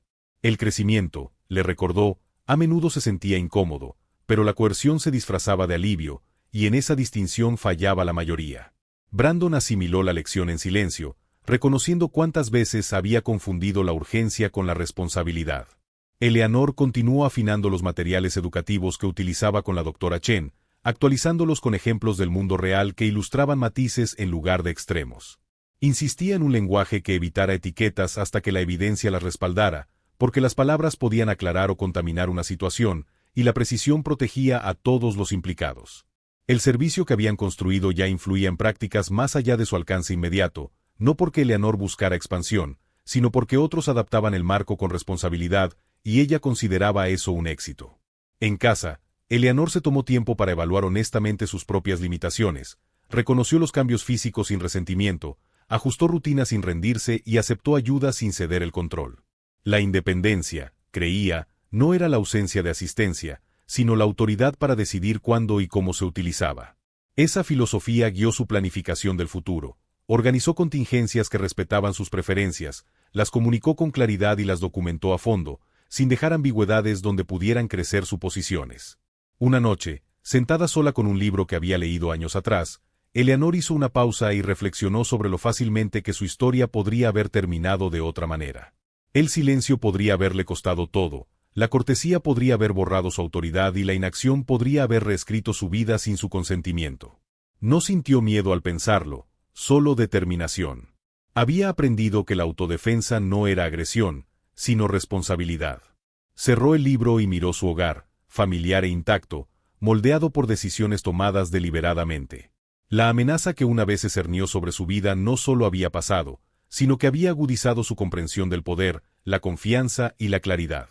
El crecimiento, le recordó, a menudo se sentía incómodo, pero la coerción se disfrazaba de alivio, y en esa distinción fallaba la mayoría. Brandon asimiló la lección en silencio, reconociendo cuántas veces había confundido la urgencia con la responsabilidad. Eleanor continuó afinando los materiales educativos que utilizaba con la doctora Chen, actualizándolos con ejemplos del mundo real que ilustraban matices en lugar de extremos. Insistía en un lenguaje que evitara etiquetas hasta que la evidencia las respaldara, porque las palabras podían aclarar o contaminar una situación, y la precisión protegía a todos los implicados. El servicio que habían construido ya influía en prácticas más allá de su alcance inmediato, no porque Eleanor buscara expansión, sino porque otros adaptaban el marco con responsabilidad, y ella consideraba eso un éxito. En casa, Eleanor se tomó tiempo para evaluar honestamente sus propias limitaciones, reconoció los cambios físicos sin resentimiento, ajustó rutinas sin rendirse y aceptó ayuda sin ceder el control. La independencia, creía, no era la ausencia de asistencia, sino la autoridad para decidir cuándo y cómo se utilizaba. Esa filosofía guió su planificación del futuro, organizó contingencias que respetaban sus preferencias, las comunicó con claridad y las documentó a fondo, sin dejar ambigüedades donde pudieran crecer suposiciones. Una noche, sentada sola con un libro que había leído años atrás, Eleanor hizo una pausa y reflexionó sobre lo fácilmente que su historia podría haber terminado de otra manera. El silencio podría haberle costado todo, la cortesía podría haber borrado su autoridad y la inacción podría haber reescrito su vida sin su consentimiento. No sintió miedo al pensarlo, solo determinación. Había aprendido que la autodefensa no era agresión, sino responsabilidad. Cerró el libro y miró su hogar, familiar e intacto, moldeado por decisiones tomadas deliberadamente. La amenaza que una vez se cernió sobre su vida no solo había pasado, sino que había agudizado su comprensión del poder, la confianza y la claridad.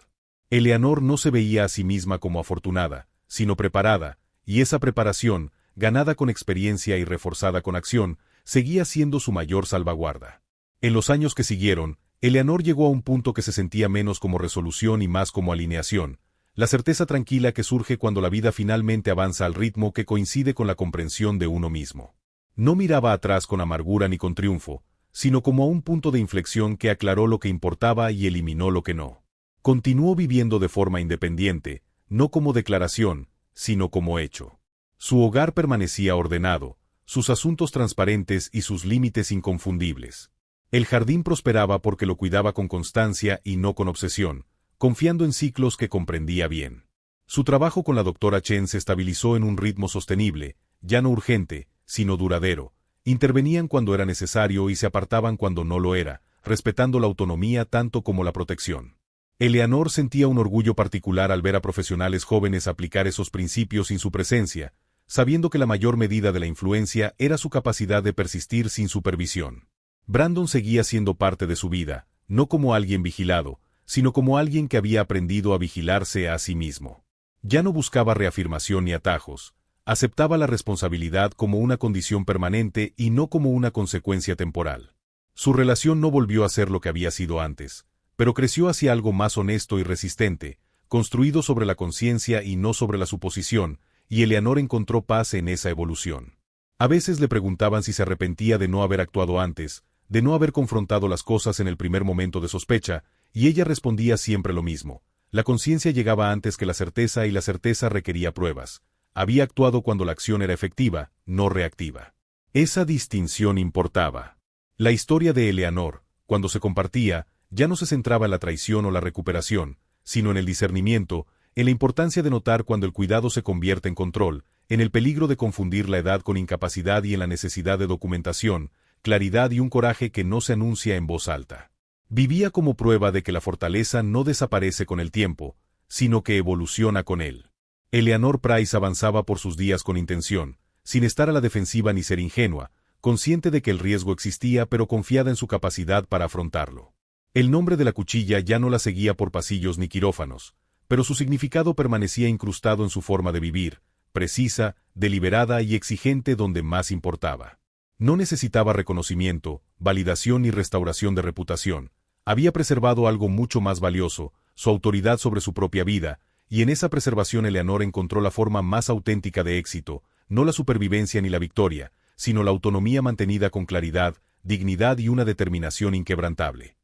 Eleanor no se veía a sí misma como afortunada, sino preparada, y esa preparación, ganada con experiencia y reforzada con acción, seguía siendo su mayor salvaguarda. En los años que siguieron, Eleanor llegó a un punto que se sentía menos como resolución y más como alineación, la certeza tranquila que surge cuando la vida finalmente avanza al ritmo que coincide con la comprensión de uno mismo. No miraba atrás con amargura ni con triunfo, sino como a un punto de inflexión que aclaró lo que importaba y eliminó lo que no. Continuó viviendo de forma independiente, no como declaración, sino como hecho. Su hogar permanecía ordenado, sus asuntos transparentes y sus límites inconfundibles. El jardín prosperaba porque lo cuidaba con constancia y no con obsesión, confiando en ciclos que comprendía bien. Su trabajo con la doctora Chen se estabilizó en un ritmo sostenible, ya no urgente, sino duradero. Intervenían cuando era necesario y se apartaban cuando no lo era, respetando la autonomía tanto como la protección. Eleanor sentía un orgullo particular al ver a profesionales jóvenes aplicar esos principios sin su presencia, sabiendo que la mayor medida de la influencia era su capacidad de persistir sin supervisión. Brandon seguía siendo parte de su vida, no como alguien vigilado, sino como alguien que había aprendido a vigilarse a sí mismo. Ya no buscaba reafirmación ni atajos, aceptaba la responsabilidad como una condición permanente y no como una consecuencia temporal. Su relación no volvió a ser lo que había sido antes, pero creció hacia algo más honesto y resistente, construido sobre la conciencia y no sobre la suposición, y Eleanor encontró paz en esa evolución. A veces le preguntaban si se arrepentía de no haber actuado antes, de no haber confrontado las cosas en el primer momento de sospecha, y ella respondía siempre lo mismo. La conciencia llegaba antes que la certeza y la certeza requería pruebas. había actuado cuando la acción era efectiva, no reactiva. Esa distinción importaba. La historia de Eleanor, cuando se compartía, ya no se centraba en la traición o la recuperación, sino en el discernimiento, en la importancia de notar cuando el cuidado se convierte en control, en el peligro de confundir la edad con incapacidad y en la necesidad de documentación, claridad y un coraje que no se anuncia en voz alta. Vivía como prueba de que la fortaleza no desaparece con el tiempo, sino que evoluciona con él. Eleanor Price avanzaba por sus días con intención, sin estar a la defensiva ni ser ingenua, consciente de que el riesgo existía pero confiada en su capacidad para afrontarlo. El nombre de la cuchilla ya no la seguía por pasillos ni quirófanos, pero su significado permanecía incrustado en su forma de vivir, precisa, deliberada y exigente donde más importaba. No necesitaba reconocimiento, validación ni restauración de reputación. Había preservado algo mucho más valioso, su autoridad sobre su propia vida, y en esa preservación Eleanor encontró la forma más auténtica de éxito, no la supervivencia ni la victoria, sino la autonomía mantenida con claridad, dignidad y una determinación inquebrantable.